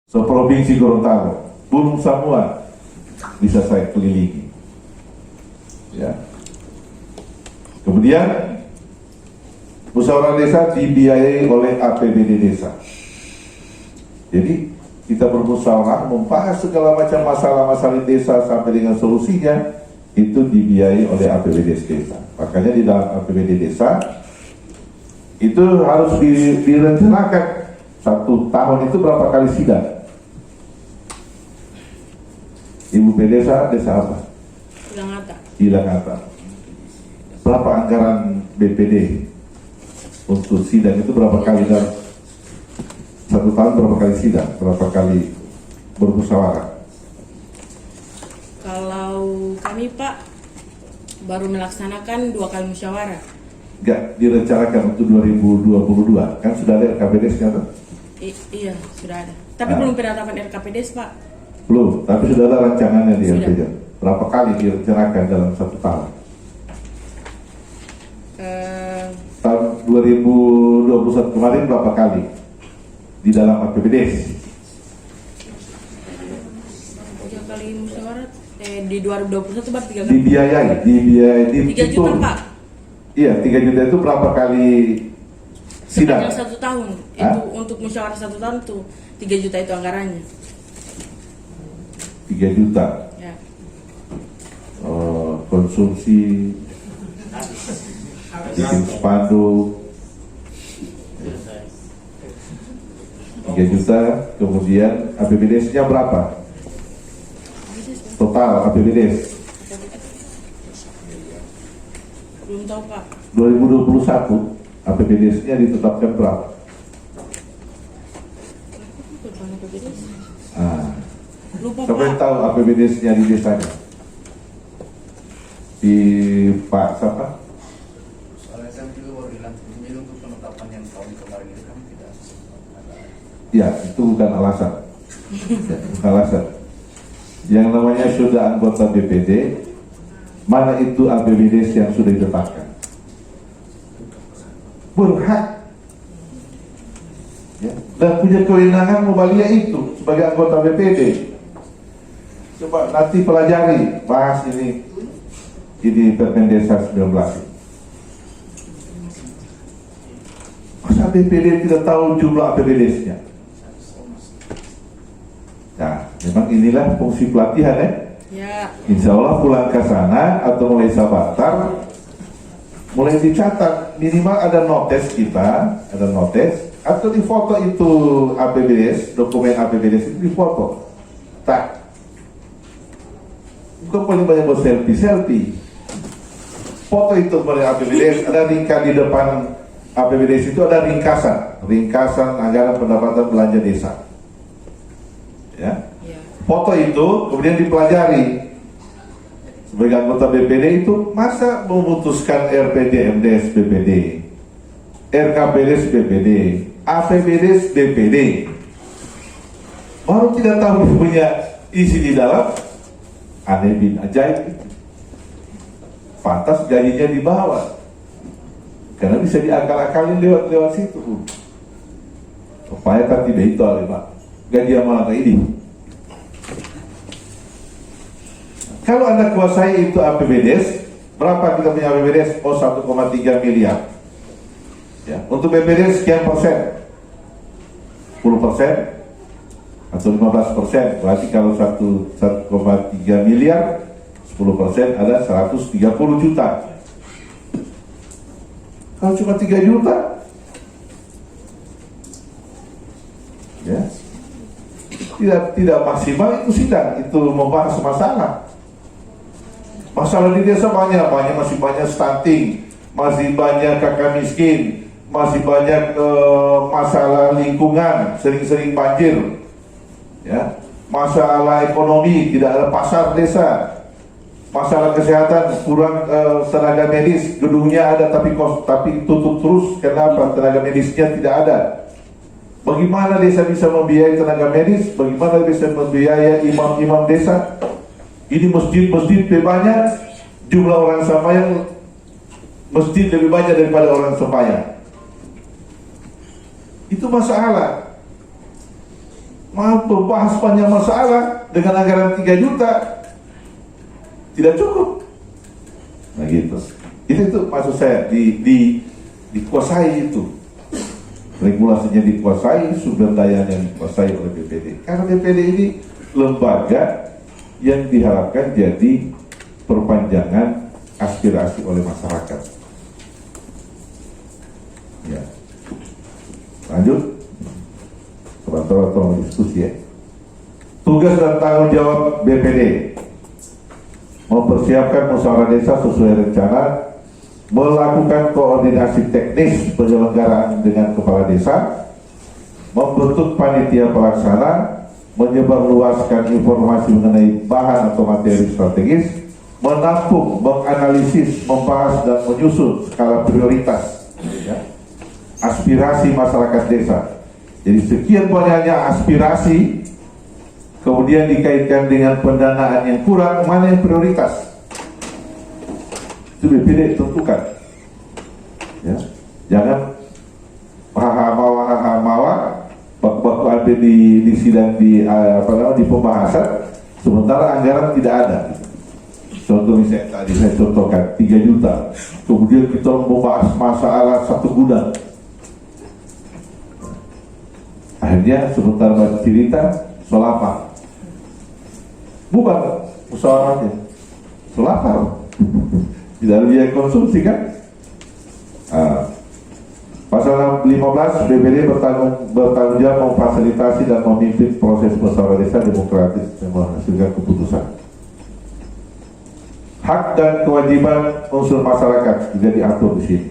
Provinsi Gorontalo, Gunung Samua bisa saya kelilingi. Ya. Kemudian musyawarah desa dibiayai oleh APBD desa. Jadi kita bermusyawarah membahas segala macam masalah-masalah desa sampai dengan solusinya itu dibiayai oleh APBD desa. Makanya di dalam APBD desa itu harus direncanakan 1 tahun itu berapa kali sidang. Ibu Desa apa? Ilangata. Berapa anggaran BPD untuk sidang itu berapa kali dalam 1 tahun, berapa kali sidang, berapa kali bermusyawarah? Kalau kami Pak baru melaksanakan 2 kali musyawarah. Enggak direncanakan untuk 2022 kan sudah ada RKPDS kan? Iya sudah ada. Tapi belum penetapan RKPDS Pak. Belum, tapi sudah ada rancangannya di Sudah. RPJ. Berapa kali direncanakan dalam 1 tahun? Tahun 2021 kemarin berapa kali di dalam APBD? 3 kali musyawarah. Di 2021 Pak 3 kali. Dibiayai 3 juta Pak. Iya, 3 juta itu berapa kali sidang? Sepanjang 1 tahun. Itu untuk musyawarah 1 tahun tuh 3 juta itu anggarannya. 3 juta. Ya. Konsumsi, bikin spanduk 3 juta, kemudian APBD-nya berapa? Total APBD Belum tahu Pak. 2021 APBD-nya ditetapkan berapa? Lupa Sampai Pak. tahu APBD-nya di desanya? Di Pak siapa? Soalnya saya juga baru dilantik pemilu untuk penetapan yang tahun kemarin itu kan tidak ada. Ya, itu bukan alasan. Ya, bukan alasan. Yang namanya sudah anggota BPD, mana itu APBD yang sudah ditetapkan? Berhak. Ya, dan punya kewenangan mubalia itu sebagai anggota BPD. Coba nanti pelajari, bahas ini Permen Desa 19. Masa BPD tidak tahu jumlah APBD-nya? Nah, memang inilah fungsi pelatihan ya. Ya. Insya Allah pulang ke sana atau mulai sabatar, mulai dicatat minimal ada notes kita, ada notes atau di foto itu APBD, dokumen APBD itu di foto. Tak. Bukan paling banyak buat selfie. Foto itu pada APBD ada ringkas di depan APBD itu ada ringkasan anggaran pendapatan belanja desa. Ya. Foto itu kemudian dipelajari. Sebagai anggota BPD itu masa memutuskan RPJMDes BPD, RKPDes BPD, APBDes BPD, baru tidak tahu punya isi di dalam. Aneh bin ajaib itu. Pantas gajinya di bawah karena bisa diakal-akalin lewat situ. Supaya kan tidak itu Pak, gaji malah kayak ini. Kalau Anda kuasai itu APBDes, berapa kita punya APBDes? 1,3 miliar. Ya, untuk BPD sekian persen, 10% atau 15%. Berarti kalau 1,3 miliar, 10% ada 130 juta. Kalau cuma 3 juta, ya tidak maksimal itu sidang, itu membahas masalah di desa banyak masih banyak stunting, masih banyak kakak miskin, masih banyak masalah lingkungan, sering-sering banjir, ya, masalah ekonomi, tidak ada pasar desa, masalah kesehatan, kurang tenaga medis, gedungnya ada tapi tutup terus. Kenapa? Tenaga medisnya tidak ada. Bagaimana desa bisa membiayai tenaga medis? Bagaimana bisa membiayai imam-imam desa? Ini masjid-masjid lebih banyak, jumlah orang sembahyang masjid lebih banyak daripada orang sembahyang. Itu masalah. mampu bahas banyak masalah dengan anggaran 3 juta tidak cukup. Nah gitu. Itu maksud saya dikuasai itu. Regulasinya dikuasai, sumber dayanya dikuasai oleh BPD. Karena BPD ini lembaga yang diharapkan jadi perpanjangan aspirasi oleh masyarakat. Ya. Lanjut. Teman-teman tolong diskusi ya. Tugas dan tanggung jawab BPD: mempersiapkan musyawarah desa sesuai rencana, melakukan koordinasi teknis penyelenggaraan dengan kepala desa, membentuk panitia pelaksana, menyebarluaskan informasi mengenai bahan atau materi strategis, menampung, menganalisis, membahas dan menyusun skala prioritas ya, aspirasi masyarakat desa. Jadi sekian banyaknya aspirasi, kemudian dikaitkan dengan pendanaan yang kurang, mana yang prioritas? Itu BPD tentukan. Ya. Jangan haha-mawa, waktu ada di sidang di pembahasan, sementara anggaran tidak ada. Contoh misalnya tadi saya contohkan 3 juta, kemudian kita membahas masalah 1 gudang. Akhirnya sebentar baca cerita solapar, bukan musyawarahnya, solapar. Tidak ada biaya konsumsi kan? Pasal 15, BPD bertanggung jawab memfasilitasi dan memimpin proses musyawarah desa demokratis yang menghasilkan keputusan. Hak dan kewajiban unsur masyarakat juga diatur di sini.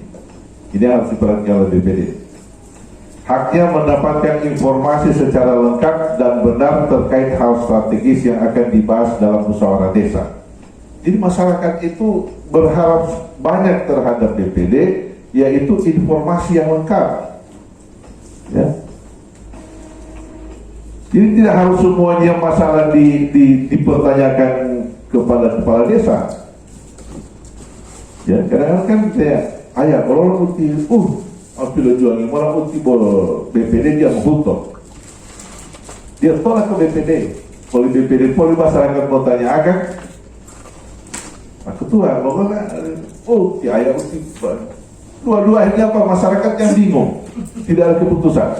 Ini harus diperhatikan oleh BPD. Haknya mendapatkan informasi secara lengkap dan benar terkait hal strategis yang akan dibahas dalam musyawarah desa. Jadi masyarakat itu berharap banyak terhadap BPD, yaitu informasi yang lengkap. Ya. Jadi tidak harus semuanya masalah dipertanyakan kepada kepala desa. Ya, kadang-kadang kan saya ayah kalau uti, apabila jualnya orang uti bol BPD dia menghutok. Dia tolak ke BPD. Kalau BPD, kalau masyarakat mau tanya agak, ketua, ya ayah uti. Dua-dua akhirnya apa? Masyarakat yang bingung, tidak ada keputusan,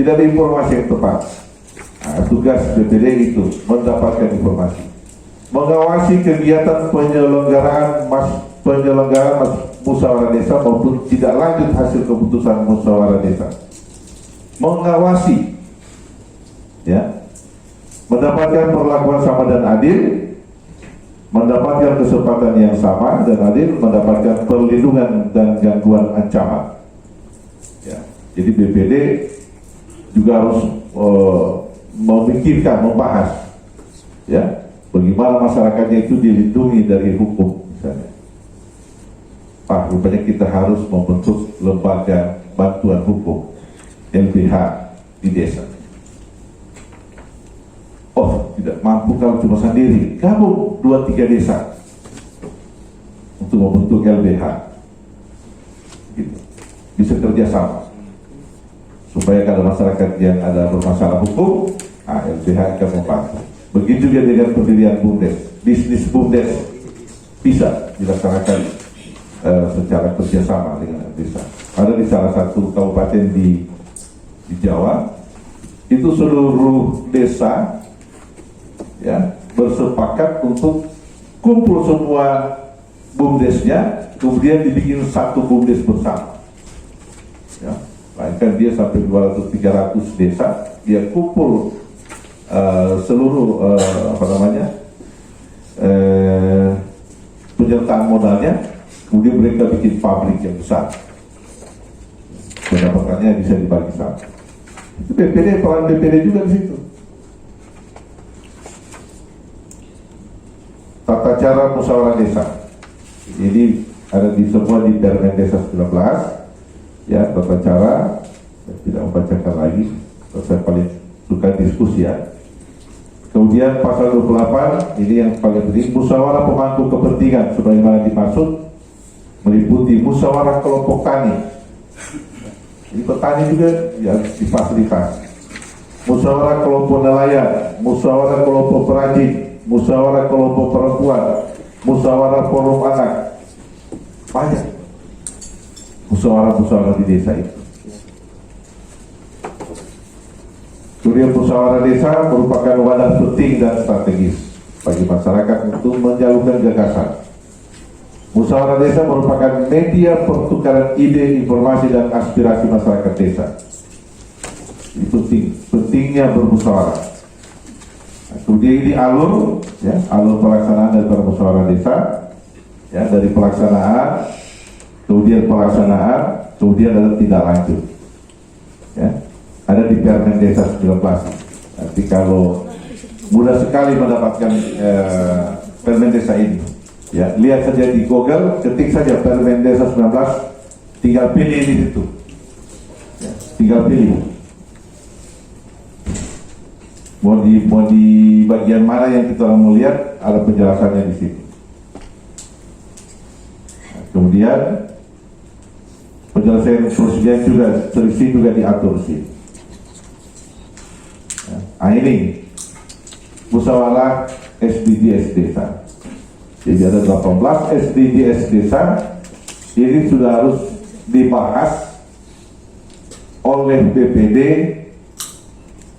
tidak ada informasi yang tepat. Nah, tugas BPD itu mendapatkan informasi, mengawasi kegiatan penyelenggaraan musyawarah desa maupun tidak lanjut hasil keputusan musyawarah desa. Mengawasi, ya, mendapatkan perlakuan sama dan adil, mendapatkan kesempatan yang sama dan adil, mendapatkan perlindungan dan gangguan ancaman. Ya, jadi BPD juga harus memikirkan, membahas, ya, bagaimana masyarakatnya itu dilindungi dari hukum, misalnya. Pak, rupanya kita harus membentuk lembaga bantuan hukum LBH di desa. Oh, tidak mampu kalau cuma sendiri, gabung 2-3 desa untuk membentuk LBH. Gitu. Bisa kerjasama supaya kalau masyarakat yang ada bermasalah hukum, LBH akan membantu. Begitu juga dengan pendirian BUMDes, bisnis BUMDes bisa dilaksanakan secara kerjasama dengan desa. Ada di salah satu kabupaten di Jawa, itu seluruh desa, ya, bersepakat untuk kumpul semua BUMDesnya, kemudian dibikin satu BUMDes bersama. Ya, bahkan dia sampai 200-300 desa, dia kumpul seluruh penyertaan modalnya, kemudian mereka bikin pabrik yang besar. Pendapatannya bisa dibagi sama. Itu BPD, peran BPD juga di situ. Tata cara musyawarah desa. Jadi ada di semua di Permen Desa 19, ya, tata cara. Saya tidak membacakan lagi, saya paling suka diskusi ya. Kemudian pasal 28, ini yang paling penting, musyawarah pemangku kepentingan sebagaimana dimaksud meliputi musyawarah kelompok tani. Jadi petani juga ya difasilitasi. musyawarah kelompok nelayan, musyawarah kelompok perajin, musyawarah kelompok perempuan, musyawarah forum anak, banyak musyawarah di desa itu. Kemudian musyawarah desa merupakan wadah penting dan strategis bagi masyarakat untuk menyalurkan gagasan. Musyawarah desa merupakan media pertukaran ide, informasi, dan aspirasi masyarakat desa. Itu pentingnya bermusyawarah. Nah, kemudian ini alur, ya, alur pelaksanaan daripada musyawarah desa, ya, dari pelaksanaan, kemudian ada tindak lanjut, ya, ada di Permen Desa 19. Nanti kalau mudah sekali mendapatkan Permen Desa ini, ya, lihat saja di Google, ketik saja Permen Desa 19, tinggal pilih di situ, ya, tinggal pilih. Mau di bagian mana yang kita mau lihat, ada penjelasannya di situ. Nah, kemudian penyelesaian perselisihan juga selisih juga diatur sih. Nah, ini musyawarah SDGs desa. Jadi ada 18 SDGs desa. Ini sudah harus dibahas oleh BPD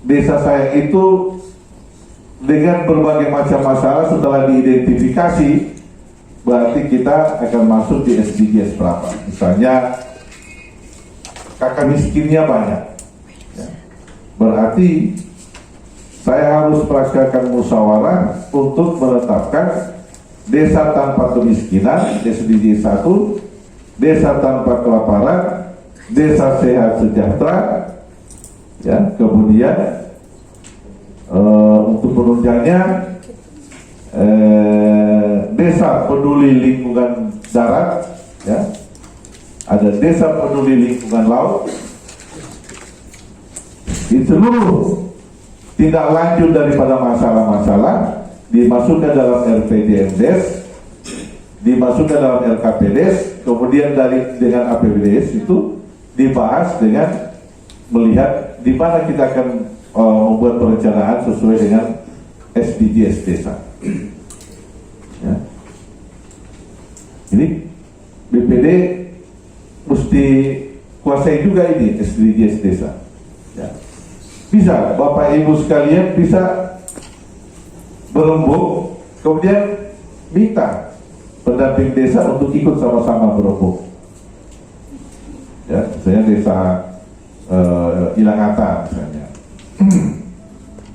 desa saya itu dengan berbagai macam masalah. Setelah diidentifikasi, berarti kita akan masuk di SDGs berapa. Misalnya kakak miskinnya banyak, ya, berarti saya harus melaksanakan musyawarah untuk menetapkan desa tanpa kemiskinan, SDG 1, desa tanpa kelaparan, desa sehat sejahtera, ya, kemudian untuk penunjangnya desa peduli lingkungan darat, ya, ada desa peduli lingkungan laut. Di seluruh tindak lanjut daripada masalah-masalah dimasukkan dalam RPJMDes, dimasukkan dalam LKPDes, kemudian dengan APBDes itu dibahas dengan melihat di mana kita akan membuat perencanaan sesuai dengan SDGs desa. Ya. Ini BPD mesti kuasai juga ini SDGs desa. Ya. Bisa Bapak Ibu sekalian bisa berembuk, kemudian minta pendamping desa untuk ikut sama-sama berembuk. Ya, misalnya desa Ilangata misalnya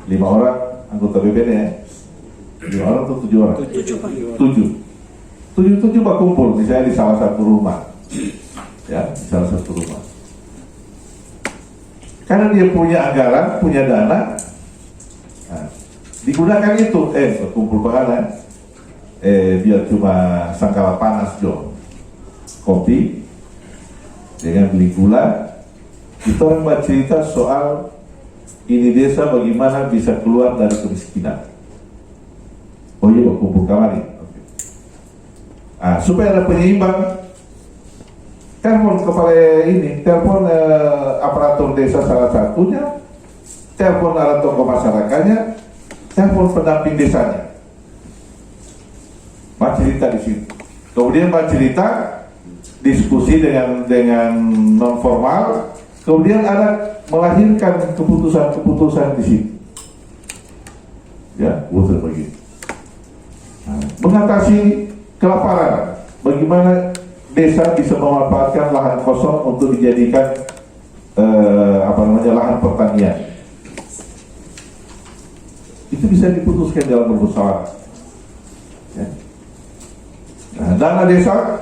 5 orang anggota BPD, ya, 5 orang atau 7 orang? 7 Pak kumpul misalnya di salah satu rumah, ya, di salah satu rumah. Karena dia punya anggaran, punya dana, nah, digunakan itu, berkumpul pahala, biar cuma sangkala panas dong, kopi dengan beli gula. Kita orang buat cerita soal ini desa bagaimana bisa keluar dari kemiskinan. Oh iya, berkumpul kamari. Okay. Supaya ada penyeimbang, telepon kepala ini, telepon aparatur desa salah satunya, telepon ada tokoh masyarakatnya, telepon pendamping desanya. Mbak cerita di situ. Kemudian Mbak cerita, diskusi dengan non formal, kemudian ada melahirkan keputusan-keputusan di situ. Ya, keputusan begitu. Mengatasi kelaparan, bagaimana desa bisa memanfaatkan lahan kosong untuk dijadikan lahan pertanian. Itu bisa diputuskan dalam bermusyawarah. Ya. Nah, dana desa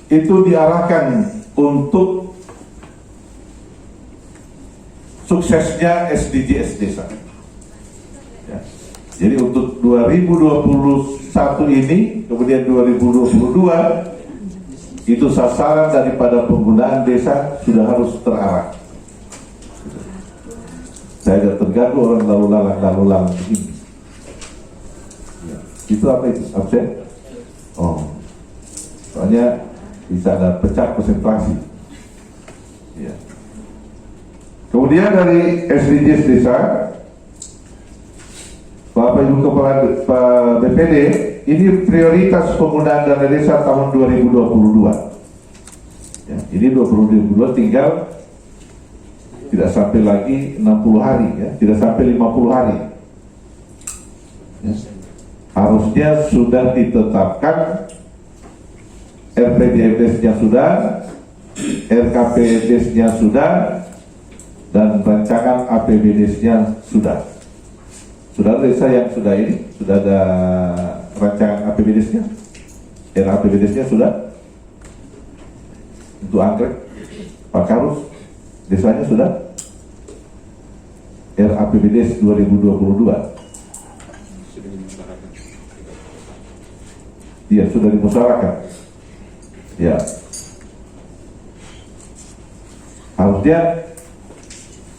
itu diarahkan untuk suksesnya SDGs desa. Ya. Jadi untuk 2021 ini, kemudian 2022 itu sasaran daripada penggunaan desa sudah harus terarah. Saya tidak terganggu orang lalu lalang ini. Ya. Itu apa itu? Absen? Oh, soalnya bisa ada pecah konsentrasi. Ya. Kemudian Kemudian dari SDGs desa, Bapak Ibu Kepala BPD, ini prioritas penggunaan dana desa tahun 2022. Ya, ini 2022 tinggal tidak sampai lagi 60 hari, ya, tidak sampai 50 hari. Ya. Harusnya sudah ditetapkan RPDMS-nya sudah, RKPDS-nya sudah, dan rancangan APBDes-nya sudah. Sudah desa yang sudah ini, sudah ada rancangan APBDes-nya, RAPBDes-nya sudah. Untuk anggrek, Pak Karus, desanya sudah. RAPBDes 2022. Iya, sudah dimusyawarahkan. Ya. Harusnya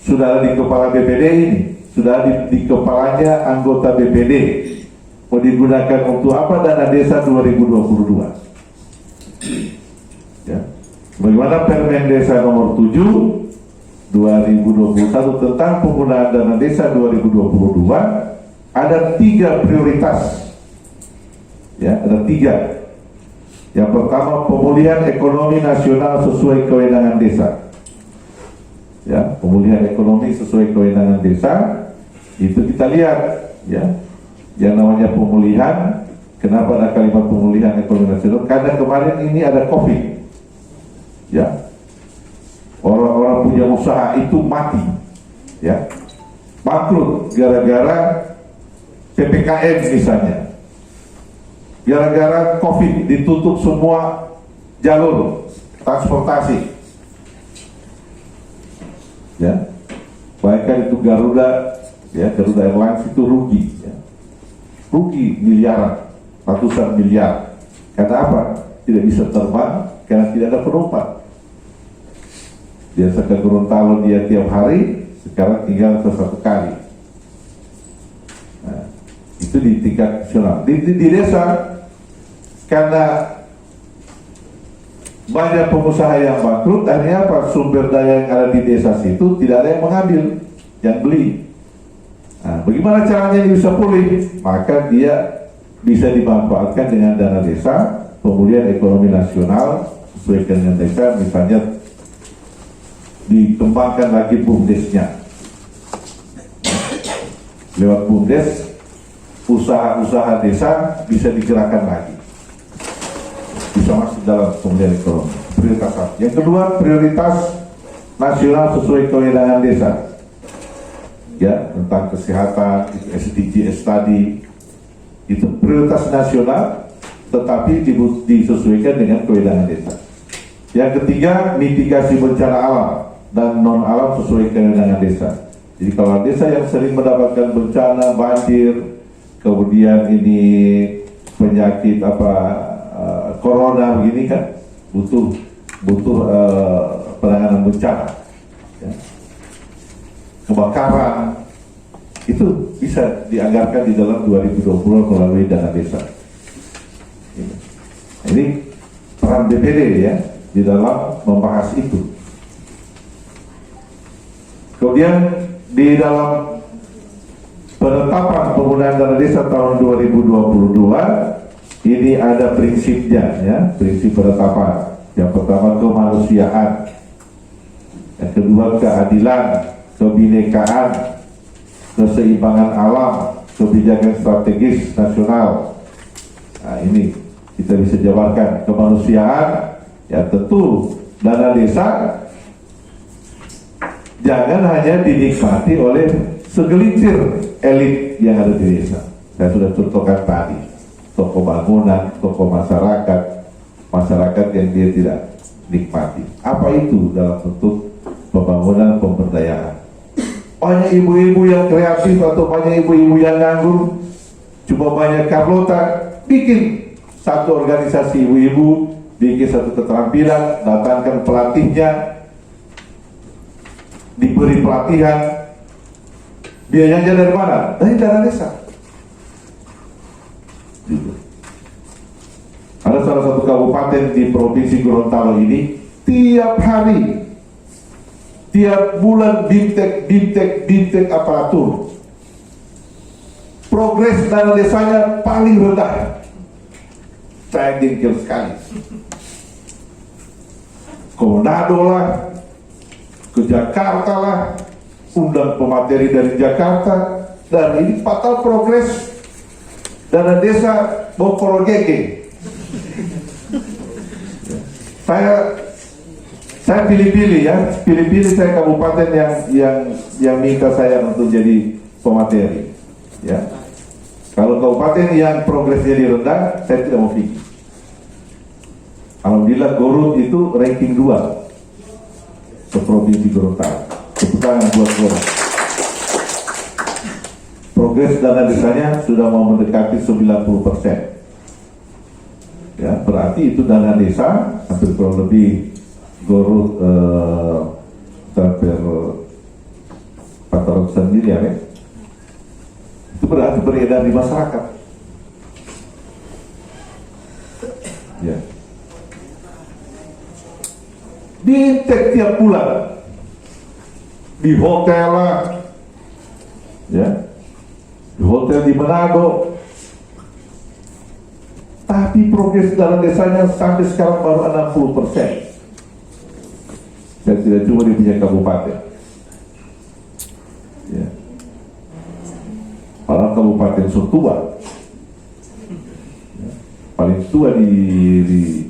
sudah ada di kepala BPD ini, sudah di kepalanya anggota BPD. Mau digunakan untuk apa dana desa 2022? Ya. Bagaimana Permen Desa nomor 7 2021 tentang penggunaan dana desa 2022 ada 3 prioritas. Ya, ada 3. Yang pertama, pemulihan ekonomi nasional sesuai kewenangan desa. Ya, pemulihan ekonomi sesuai kewenangan desa itu kita lihat, ya, yang namanya pemulihan. Kenapa ada kalimat pemulihan ekonomi nasional? Karena kemarin ini ada COVID, ya, orang-orang punya usaha itu mati, ya, bangkrut gara-gara PPKM misalnya, gara-gara COVID ditutup semua jalur transportasi. Ya, bahkan itu Garuda, ya, Garuda Airlines itu rugi, ya, rugi miliaran, ratusan miliar. Karena apa? Tidak bisa terbang karena tidak ada penumpang. Biasa ke Gorontalo dia tiap hari, sekarang tinggal satu kali. Nah, itu di tingkat nasional. Di desa, karena banyak pengusaha yang bangkrut, akhirnya apa? Sumber daya yang ada di desa situ tidak ada yang mengambil, yang beli. Nah, bagaimana caranya dia bisa pulih? Maka dia bisa dimanfaatkan dengan dana desa, pemulihan ekonomi nasional sesuai dengan desa, misalnya dikembangkan lagi BUMDes-nya. Lewat BUMDes, usaha-usaha desa bisa digerakkan lagi, bisa masuk dalam pemulihan ekonomi. Prioritas satu. Yang kedua, prioritas nasional sesuai kewenangan desa, ya, tentang kesehatan, itu SDGs tadi, itu prioritas nasional, tetapi disesuaikan dengan kewenangan desa. Yang ketiga, mitigasi bencana alam dan non alam sesuai kewenangan desa. Jadi kalau desa yang sering mendapatkan bencana, banjir, kemudian ini penyakit corona begini kan, butuh penanganan bencana, ya. Kebakaran, itu bisa dianggarkan di dalam 2020 melalui dana desa. Ini peran BPD, ya, di dalam membahas itu. Kemudian di dalam penetapan penggunaan dana desa tahun 2022 ini ada prinsipnya, ya, prinsip penetapan. Yang pertama kemanusiaan, yang kedua keadilan, kebinekaan, keseimbangan alam, kebijakan strategis nasional. Nah, ini kita bisa jabarkan. Kemanusiaan, ya, tentu dana desa jangan hanya dinikmati oleh segelintir elit yang ada di desa. Saya sudah contohkan tadi, tokoh bangunan, tokoh masyarakat yang dia tidak nikmati. Apa itu dalam bentuk pembangunan, pemberdayaan? Banyak ibu-ibu yang kreatif atau banyak ibu-ibu yang nganggur, cuma banyak Carlota, bikin satu organisasi ibu-ibu, bikin satu keterampilan, datangkan pelatihnya, diberi pelatihan. Biayanya dari mana? Dari dana desa. Gitu. Ada salah satu kabupaten di provinsi Gorontalo ini tiap hari tiap bulan bimtek aparatur. Progres dana desanya paling rendah. Saya jengkel sekali. Ke Manado lah, ke Jakarta lah, undang pemateri dari Jakarta, dan ini fatal progres dana desa Bokorogege. Saya pilih-pilih ya, pilih-pilih saya kabupaten yang minta saya untuk jadi pemateri. Ya, kalau kabupaten yang progresnya rendah, saya tidak mau pilih. Alhamdulillah Garut itu ranking 2 ke Provinsi Gorontalo. Tepuk tangan buat Garut. Progres dana desanya sudah mau mendekati 90%. Ya, berarti itu dana desa hampir kurang lebih Garut hampir 400 miliar ya. Itu berarti beredar di masyarakat. Ya. Di tiap bulan di hotel lah, ya, di hotel di Manado, tapi progres dalam desanya sampai sekarang baru 60%. Saya tidak cuma di punya kabupaten, ya. Padahal kabupaten Sotua, ya, paling tua di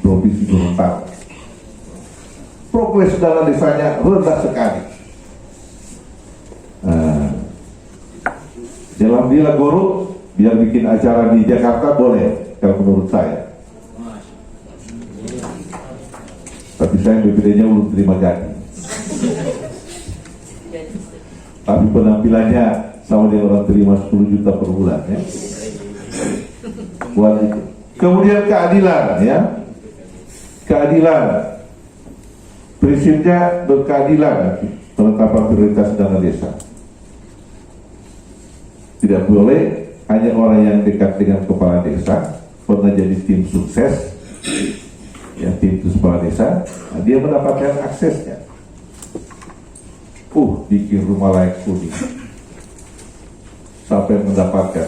provinsi Gorontalo. Progres dalam desanya rendah sekali. Alhamdulillah Garut biar bikin acara di Jakarta boleh kalau menurut saya. Tapi saya BPD-nya belum terima gaji. Tapi penampilannya sama dengan orang terima 10 juta per bulan ya. Buat itu. Kemudian keadilan ya. Keadilan. Prinsipnya berkeadilan penetapan prioritas dana desa. Tidak boleh hanya orang yang dekat dengan kepala desa pernah jadi tim sukses, ya tim sukses kepala desa, nah, dia mendapatkan aksesnya. Bikin rumah layak huni sampai mendapatkan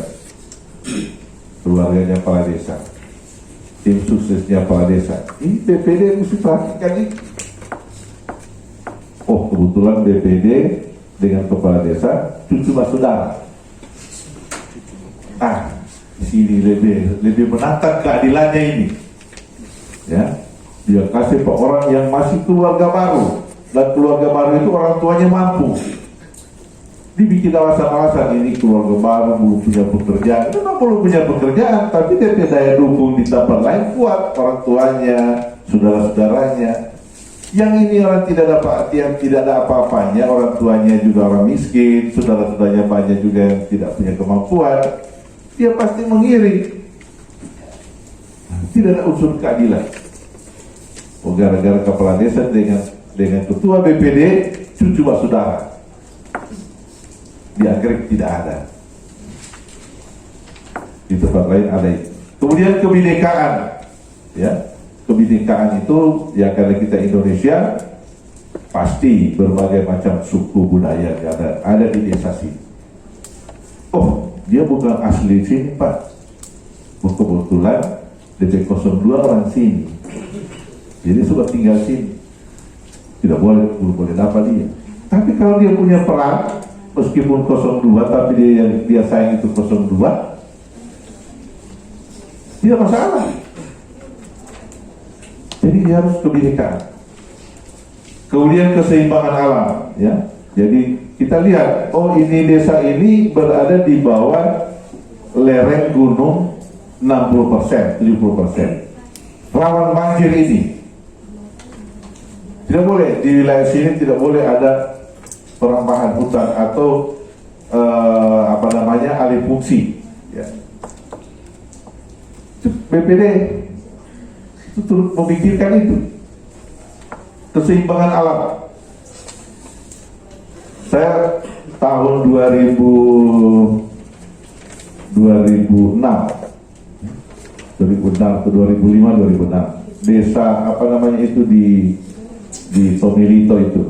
keluarganya kepala desa, tim suksesnya kepala desa. Ini BPD mesti perhatikan ini. Kebetulan BPD dengan kepala desa cucu saudara. Di sini lebih menantang keadilannya ini. Ya, dia kasih ke orang yang masih keluarga baru, dan keluarga baru itu orang tuanya mampu. Dibikin alasan-alasan ini keluarga baru belum punya pekerjaan. Memang belum punya pekerjaan, tapi dia daya dukung di tempat lain kuat, orang tuanya, saudara-saudaranya. Yang ini orang tidak dapat, yang tidak ada apa-apanya, orang tuanya juga orang miskin, saudara-saudaranya banyak juga yang tidak punya kemampuan, dia pasti mengiring. Tidak ada unsur keadilan. Gara-gara kepala desa dengan ketua BPD cucu saudara, dianggap tidak ada. Di tempat lain ada itu. Kemudian kebinekaan, ya. Kebinekaan itu ya karena kita Indonesia pasti berbagai macam suku budaya ada di desa sini. Dia bukan asli sini Pak, kebetulan DP 02 orang sini, jadi sudah tinggal sini, belum boleh dapat dia. Tapi kalau dia punya peran meskipun 02 tapi dia sayang itu 02, dia masalah. Jadi dia harus kebinekaan. Kemudian keseimbangan alam, ya. Jadi kita lihat, ini desa ini berada di bawah lereng gunung 60%, 70%. Rawan banjir ini. Tidak boleh di wilayah sini tidak boleh ada perambahan hutan atau alih fungsi. Ya. BPD itu turut memikirkan itu keseimbangan alam. Saya tahun 2006 ke 2005 2006 desa itu di Tomilito itu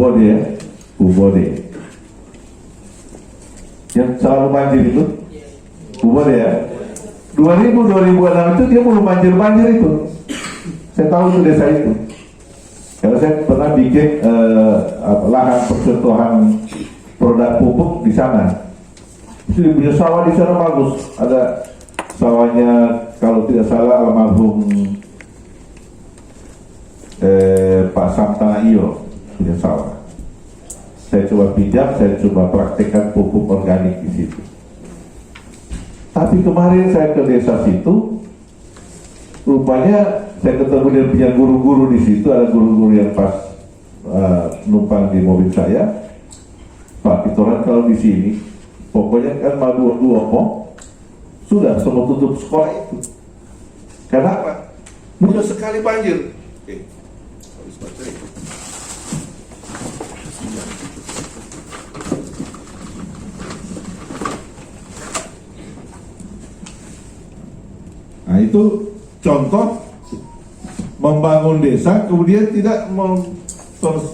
Pubode ya, Pubode. Yang selalu banjir itu, Pubode ya. 2006 itu dia belum banjir itu. Saya tahu itu desa itu. Karena saya pernah bikin lahan percontohan produk pupuk di sana. Itu dia punya sawah di sana bagus. Ada sawahnya kalau tidak salah almarhum Pak Samtana Iyo punya sawah. Saya coba pinjam, saya coba praktekkan pupuk organik di situ. Tapi kemarin saya ke desa situ, rupanya saya ketemu dia punya guru-guru di situ. Ada guru-guru yang pas numpang di mobil saya. Pak Kitoran kalau di sini, pokoknya kan mau dua sudah semua tutup sekolah itu. Kenapa? Mudah sekali banjir. Habis baterai. Nah itu contoh membangun desa kemudian tidak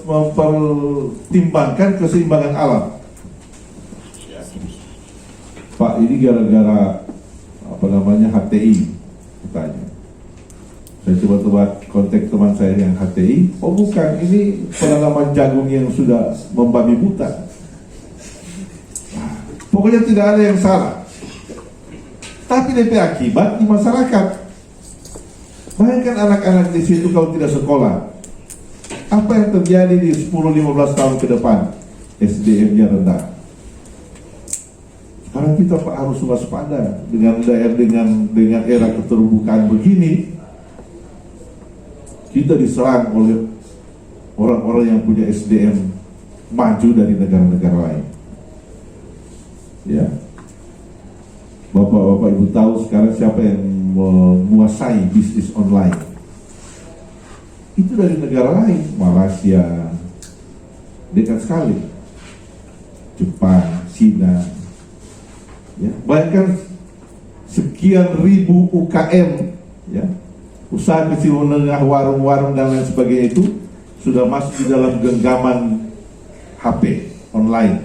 mempertimbangkan keseimbangan alam. Pak, ini gara-gara apa namanya HTI katanya. Saya coba kontak teman saya yang HTI. Oh bukan, ini penanaman jagung yang sudah membabi buta. Nah, pokoknya tidak ada yang salah. Tapi DP akibat di masyarakat. Bayangkan anak-anak di situ kalau tidak sekolah. Apa yang terjadi di 10-15 tahun ke depan? SDM-nya rendah. Sekarang kita harus waspada dengan era keterbukaan begini. Kita diserang oleh orang-orang yang punya SDM maju dari negara-negara lain. Ya, Bapak-bapak Ibu tahu sekarang siapa yang menguasai bisnis online? Itu dari negara lain, Malaysia, dekat sekali, Jepang, Cina. Ya, bayangkan sekian ribu UKM, ya, usaha kecil menengah, warung-warung dan lain sebagainya itu sudah masuk di dalam genggaman HP online,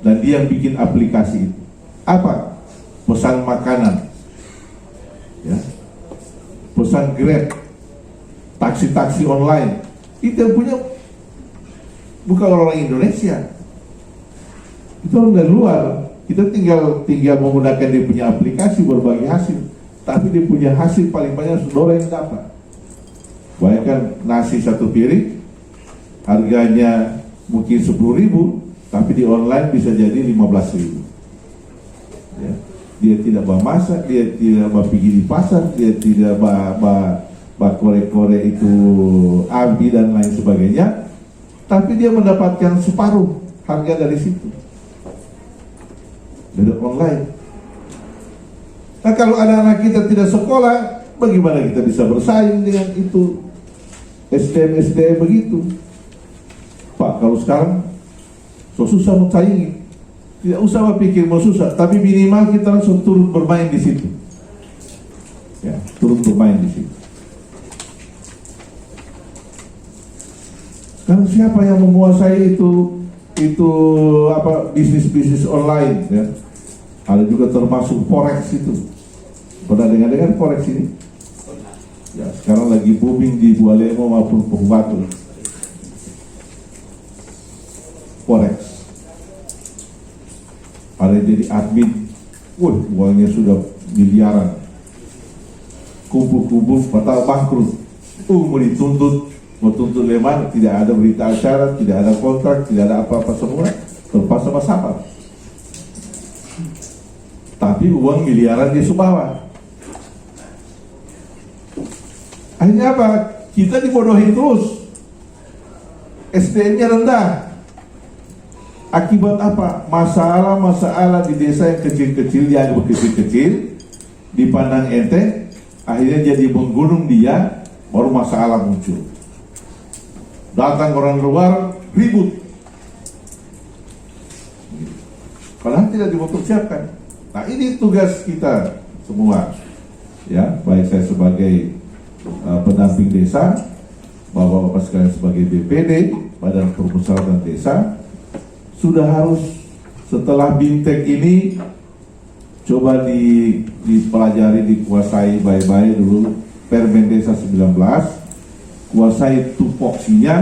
dan dia yang bikin aplikasi itu. Apa? Pesan makanan, ya, pesan Grab, taksi-taksi online. Itu yang punya bukan orang Indonesia, itu orang dari luar. Kita tinggal menggunakan dia punya aplikasi berbagi hasil, tapi dia punya hasil paling banyak saudara yang dapat. Bayangkan nasi satu piring harganya mungkin 10.000, tapi di online bisa jadi 15.000. Ya. Dia tidak masak, dia tidak pergi di pasar, dia tidak korek-korek itu abi dan lain sebagainya, tapi dia mendapatkan separuh harga dari situ. Dari online. Nah kalau anak-anak kita tidak sekolah, bagaimana kita bisa bersaing dengan itu SDM begitu? Pak, kalau sekarang so susah mensaingi, tidak usah berpikir mau susah, tapi minimal kita langsung turun bermain di situ. Ya, turun bermain di situ. Sekarang siapa yang menguasai itu apa bisnis online, ya? Ada juga termasuk forex itu. Pernah dengar forex ini? Ya, sekarang lagi booming di Bualemo maupun Pembatu. Forex. Ada jadi admin, uangnya sudah miliaran. Kumpul-kumpul, batal bangkrut. Mau dituntut, mau tuntut leman, tidak ada berita acara, tidak ada kontrak, tidak ada apa-apa semua, terlepas sama-sama. Tapi uang miliaran di Sumbawa. Akhirnya apa? Kita dibodohi terus. SDM-nya rendah. Akibat apa? Masalah-masalah di desa yang kecil-kecil, dianggap kecil-kecil, dipandang enteng, akhirnya jadi menggunung dia, baru masalah muncul. Datang orang luar, ribut. Padahal tidak dipersiapkan. Nah ini tugas kita semua, ya, baik saya sebagai pendamping desa Bapak-bapak sekalian sebagai BPD, Badan Permusyawaratan Desa, sudah harus setelah BIMTEK ini coba dipelajari, dikuasai baik-baik dulu Permen Desa 19, kuasai tupoksinya.